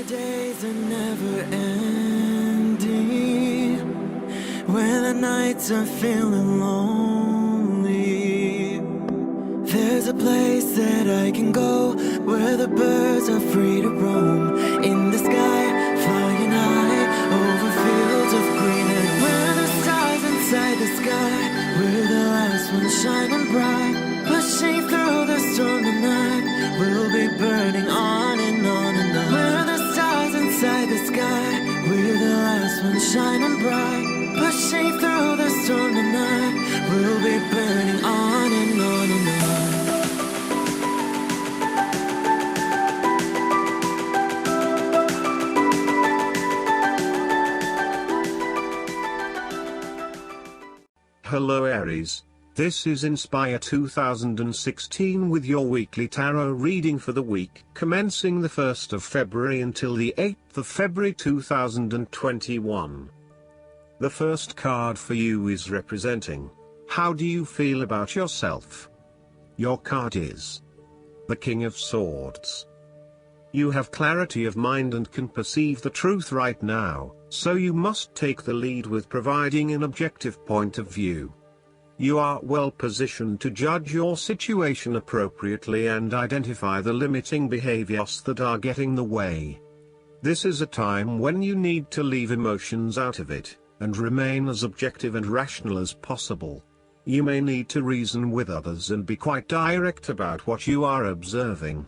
days are never ending, when the nights are feeling lonely. There's a place that I can go, where the birds are free to roam, in the sky, flying high, over fields of green. And where the stars inside the sky, we're the last ones shining bright, pushing through the storm tonight. We'll be burning on and on and on. We're the stars inside the sky, we're the last ones shining bright, pushing through the storm tonight. We'll be burning on and on and on. Hello Aries, this is Inspire 2016 with your weekly tarot reading for the week commencing the 1st of February until the 8th of February 2021. The first card for you is representing, how do you feel about yourself? Your card is the King of Swords. You have clarity of mind and can perceive the truth right now, so you must take the lead with providing an objective point of view. You are well positioned to judge your situation appropriately and identify the limiting behaviors that are getting in the way. This is a time when you need to leave emotions out of it, and remain as objective and rational as possible. You may need to reason with others and be quite direct about what you are observing.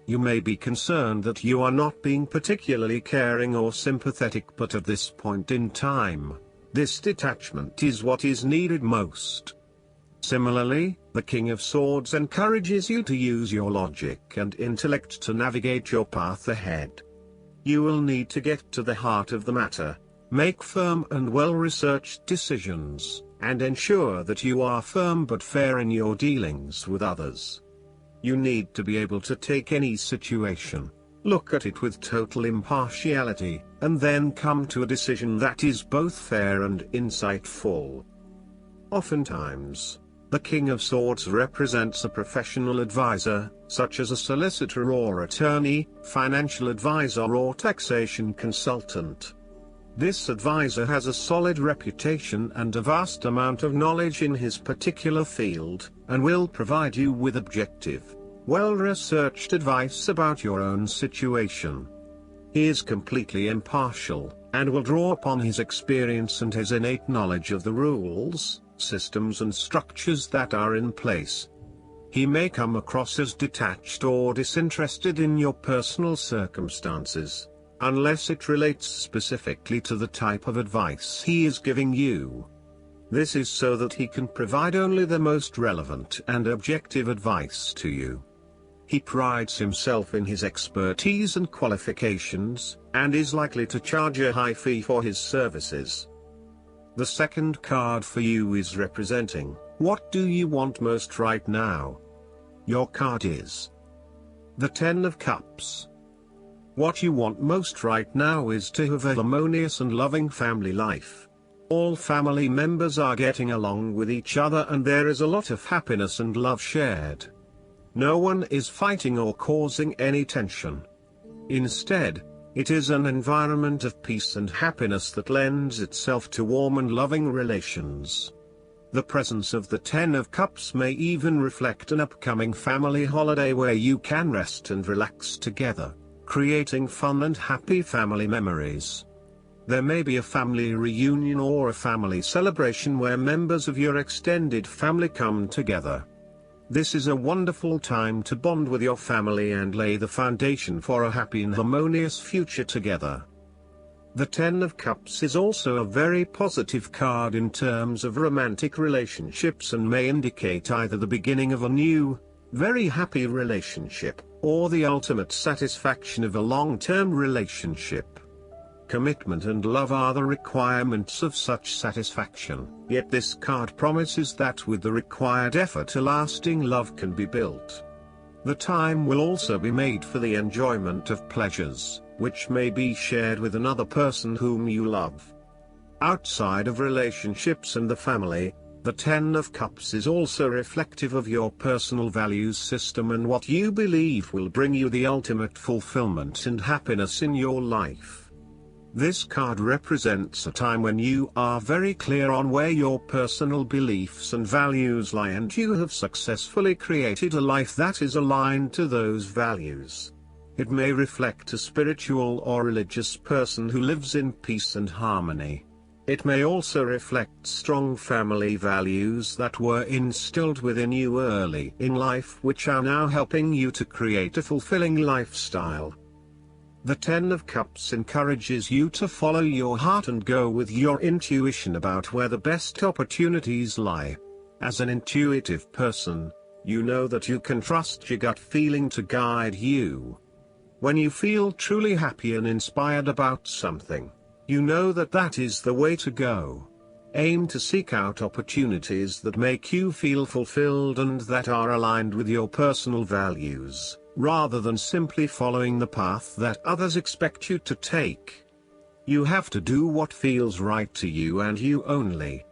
You may be concerned that you are not being particularly caring or sympathetic, but at this point in time, this detachment is what is needed most. Similarly, the King of Swords encourages you to use your logic and intellect to navigate your path ahead. You will need to get to the heart of the matter, make firm and well-researched decisions, and ensure that you are firm but fair in your dealings with others. You need to be able to take any situation, look at it with total impartiality, and then come to a decision that is both fair and insightful. Oftentimes, the King of Swords represents a professional advisor, such as a solicitor or attorney, financial advisor or taxation consultant. This advisor has a solid reputation and a vast amount of knowledge in his particular field, and will provide you with objective, well-researched advice about your own situation. He is completely impartial, and will draw upon his experience and his innate knowledge of the rules, systems and structures that are in place. He may come across as detached or disinterested in your personal circumstances, unless it relates specifically to the type of advice he is giving you. This is so that he can provide only the most relevant and objective advice to you. He prides himself in his expertise and qualifications, and is likely to charge a high fee for his services. The second card for you is representing, what do you want most right now? Your card is the Ten of Cups. What you want most right now is to have a harmonious and loving family life. All family members are getting along with each other and there is a lot of happiness and love shared. No one is fighting or causing any tension. Instead, it is an environment of peace and happiness that lends itself to warm and loving relations. The presence of the Ten of Cups may even reflect an upcoming family holiday where you can rest and relax together, creating fun and happy family memories. There may be a family reunion or a family celebration where members of your extended family come together. This is a wonderful time to bond with your family and lay the foundation for a happy and harmonious future together. The Ten of Cups is also a very positive card in terms of romantic relationships and may indicate either the beginning of a new, very happy relationship, or the ultimate satisfaction of a long-term relationship. Commitment and love are the requirements of such satisfaction, yet this card promises that with the required effort a lasting love can be built. The time will also be made for the enjoyment of pleasures, which may be shared with another person whom you love. Outside of relationships and the family, The Ten of Cups is also reflective of your personal values system and what you believe will bring you the ultimate fulfillment and happiness in your life. This card represents a time when you are very clear on where your personal beliefs and values lie, and you have successfully created a life that is aligned to those values. It may reflect a spiritual or religious person who lives in peace and harmony. It may also reflect strong family values that were instilled within you early in life, which are now helping you to create a fulfilling lifestyle. The Ten of Cups encourages you to follow your heart and go with your intuition about where the best opportunities lie. As an intuitive person, you know that you can trust your gut feeling to guide you. When you feel truly happy and inspired about something, you know that that is the way to go. Aim to seek out opportunities that make you feel fulfilled and that are aligned with your personal values, rather than simply following the path that others expect you to take. You have to do what feels right to you and you only.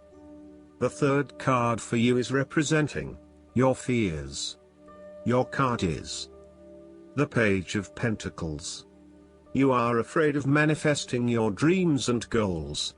The third card for you is representing your fears. Your card is the Page of Pentacles. You are afraid of manifesting your dreams and goals.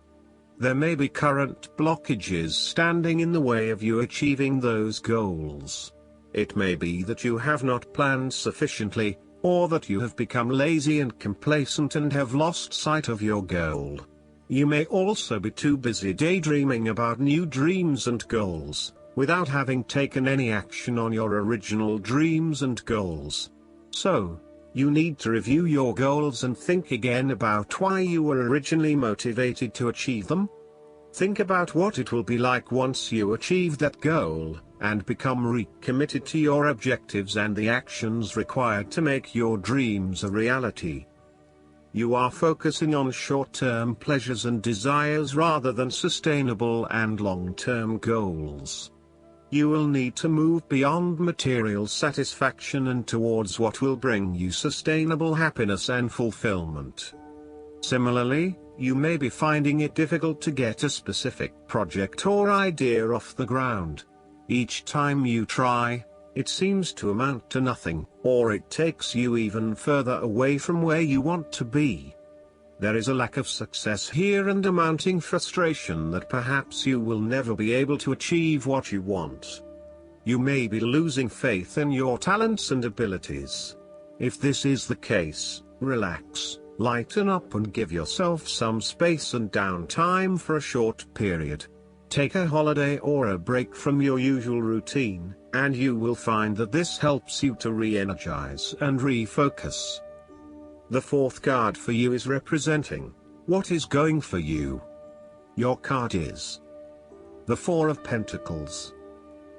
There may be current blockages standing in the way of you achieving those goals. It may be that you have not planned sufficiently, or that you have become lazy and complacent and have lost sight of your goal. You may also be too busy daydreaming about new dreams and goals, without having taken any action on your original dreams and goals. So, you need to review your goals and think again about why you were originally motivated to achieve them. Think about what it will be like once you achieve that goal, and become recommitted to your objectives and the actions required to make your dreams a reality. You are focusing on short-term pleasures and desires rather than sustainable and long-term goals. You will need to move beyond material satisfaction and towards what will bring you sustainable happiness and fulfillment. Similarly, you may be finding it difficult to get a specific project or idea off the ground. Each time you try, it seems to amount to nothing, or it takes you even further away from where you want to be. There is a lack of success here and a mounting frustration that perhaps you will never be able to achieve what you want. You may be losing faith in your talents and abilities. If this is the case, relax, lighten up and give yourself some space and downtime for a short period. Take a holiday or a break from your usual routine, and you will find that this helps you to re-energize and refocus. The fourth card for you is representing what is going for you. Your card is the Four of Pentacles.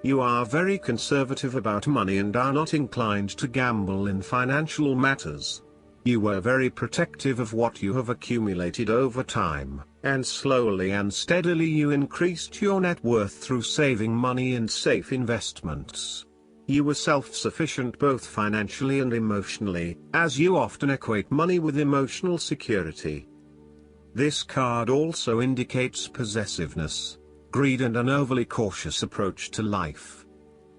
You are very conservative about money and are not inclined to gamble in financial matters. You were very protective of what you have accumulated over time, and slowly and steadily you increased your net worth through saving money and safe investments. You were self-sufficient both financially and emotionally, as you often equate money with emotional security. This card also indicates possessiveness, greed and an overly cautious approach to life.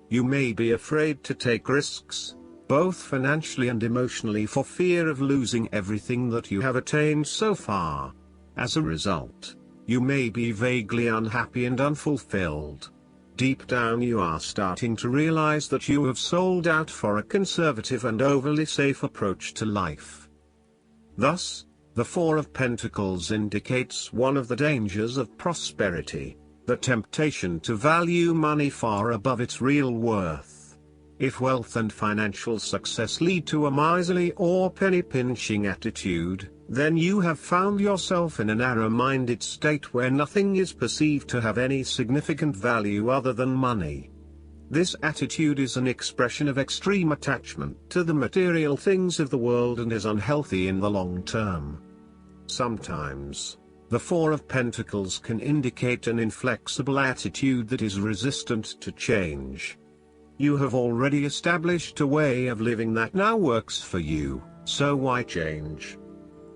You may be afraid to take risks, both financially and emotionally, for fear of losing everything that you have attained so far. As a result, you may be vaguely unhappy and unfulfilled. Deep down you are starting to realize that you have sold out for a conservative and overly safe approach to life. Thus, the Four of Pentacles indicates one of the dangers of prosperity, the temptation to value money far above its real worth. If wealth and financial success lead to a miserly or penny-pinching attitude, then you have found yourself in a narrow-minded state where nothing is perceived to have any significant value other than money. This attitude is an expression of extreme attachment to the material things of the world and is unhealthy in the long term. Sometimes, the Four of Pentacles can indicate an inflexible attitude that is resistant to change. You have already established a way of living that now works for you, so why change?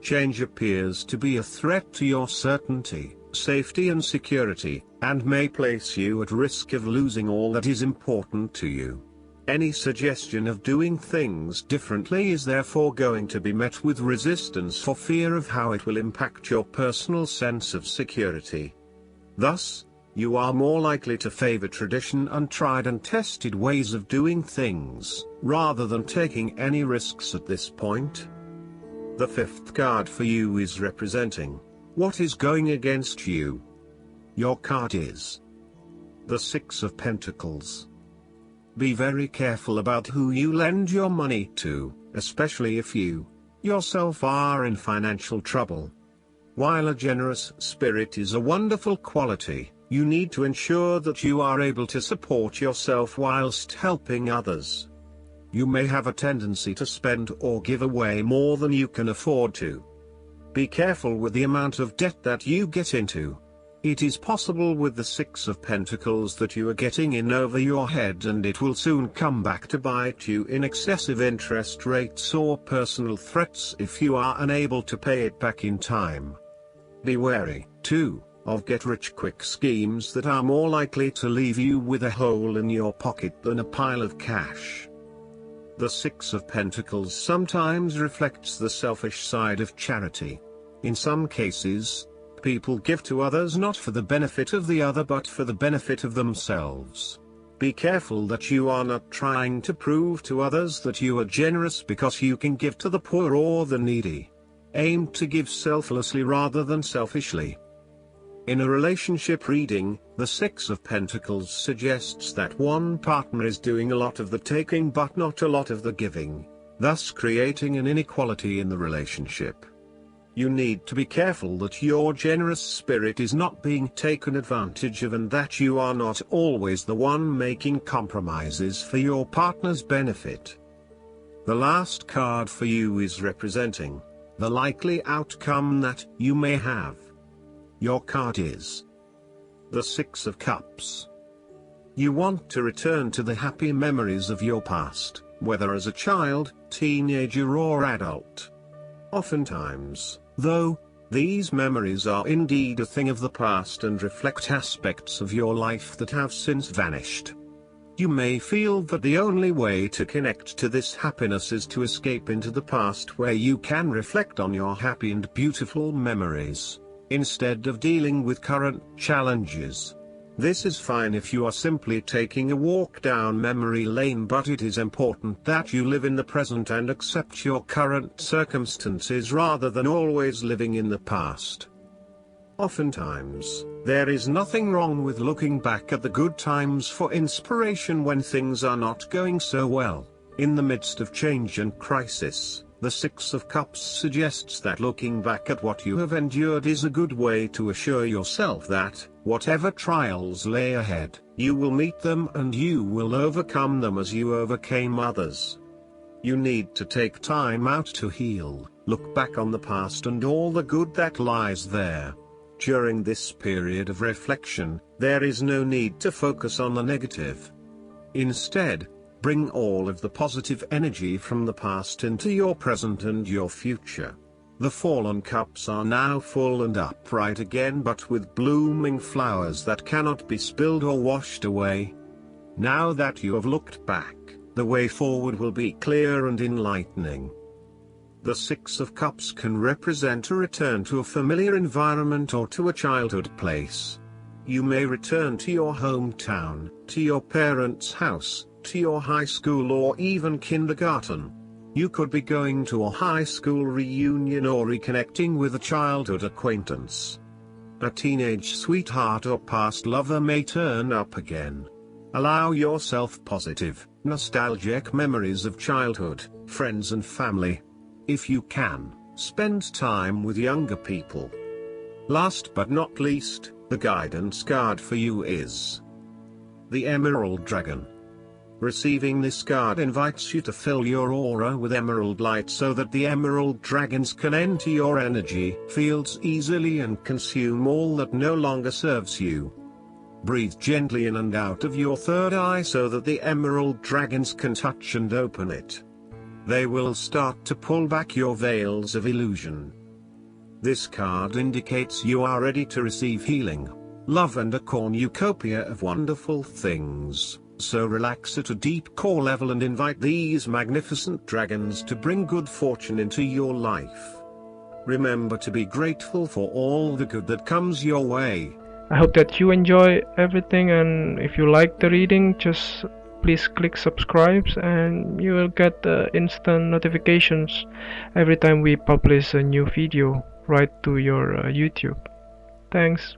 Change appears to be a threat to your certainty, safety and security, and may place you at risk of losing all that is important to you. Any suggestion of doing things differently is therefore going to be met with resistance for fear of how it will impact your personal sense of security. Thus, you are more likely to favor tradition and tried and tested ways of doing things, rather than taking any risks at this point. The fifth card for you is representing what is going against you. Your card is the Six of Pentacles. Be very careful about who you lend your money to, especially if you, yourself, are in financial trouble. While a generous spirit is a wonderful quality, you need to ensure that you are able to support yourself whilst helping others. You may have a tendency to spend or give away more than you can afford to. Be careful with the amount of debt that you get into. It is possible with the Six of Pentacles that you are getting in over your head, and it will soon come back to bite you in excessive interest rates or personal threats if you are unable to pay it back in time. Be wary, too, of get-rich-quick schemes that are more likely to leave you with a hole in your pocket than a pile of cash. The Six of Pentacles sometimes reflects the selfish side of charity. In some cases, people give to others not for the benefit of the other but for the benefit of themselves. Be careful that you are not trying to prove to others that you are generous because you can give to the poor or the needy. Aim to give selflessly rather than selfishly. In a relationship reading, the Six of Pentacles suggests that one partner is doing a lot of the taking but not a lot of the giving, thus creating an inequality in the relationship. You need to be careful that your generous spirit is not being taken advantage of and that you are not always the one making compromises for your partner's benefit. The last card for you is representing the likely outcome that you may have. Your card is the Six of Cups. You want to return to the happy memories of your past, whether as a child, teenager or adult. Oftentimes, though, these memories are indeed a thing of the past and reflect aspects of your life that have since vanished. You may feel that the only way to connect to this happiness is to escape into the past where you can reflect on your happy and beautiful memories, instead of dealing with current challenges. This is fine if you are simply taking a walk down memory lane, but it is important that you live in the present and accept your current circumstances rather than always living in the past. Oftentimes, there is nothing wrong with looking back at the good times for inspiration when things are not going so well. In the midst of change and crisis, the Six of Cups suggests that looking back at what you have endured is a good way to assure yourself that, whatever trials lay ahead, you will meet them and you will overcome them as you overcame others. You need to take time out to heal, look back on the past and all the good that lies there. During this period of reflection, there is no need to focus on the negative. Instead, bring all of the positive energy from the past into your present and your future. The fallen cups are now full and upright again, but with blooming flowers that cannot be spilled or washed away. Now that you have looked back, the way forward will be clear and enlightening. The Six of Cups can represent a return to a familiar environment or to a childhood place. You may return to your hometown, to your parents' house, to your high school or even kindergarten. You could be going to a high school reunion or reconnecting with a childhood acquaintance. A teenage sweetheart or past lover may turn up again. Allow yourself positive, nostalgic memories of childhood, friends and family. If you can, spend time with younger people. Last but not least, the guidance card for you is the Emerald Dragon. Receiving this card invites you to fill your aura with emerald light so that the emerald dragons can enter your energy fields easily and consume all that no longer serves you. Breathe gently in and out of your third eye so that the emerald dragons can touch and open it. They will start to pull back your veils of illusion. This card indicates you are ready to receive healing, love and a cornucopia of wonderful things. So relax at a deep core level and invite these magnificent dragons to bring good fortune into your life. Remember to be grateful for all the good that comes your way. I hope that you enjoy everything, and if you like the reading, just please click subscribe and you will get instant notifications every time we publish a new video right to your YouTube. Thanks.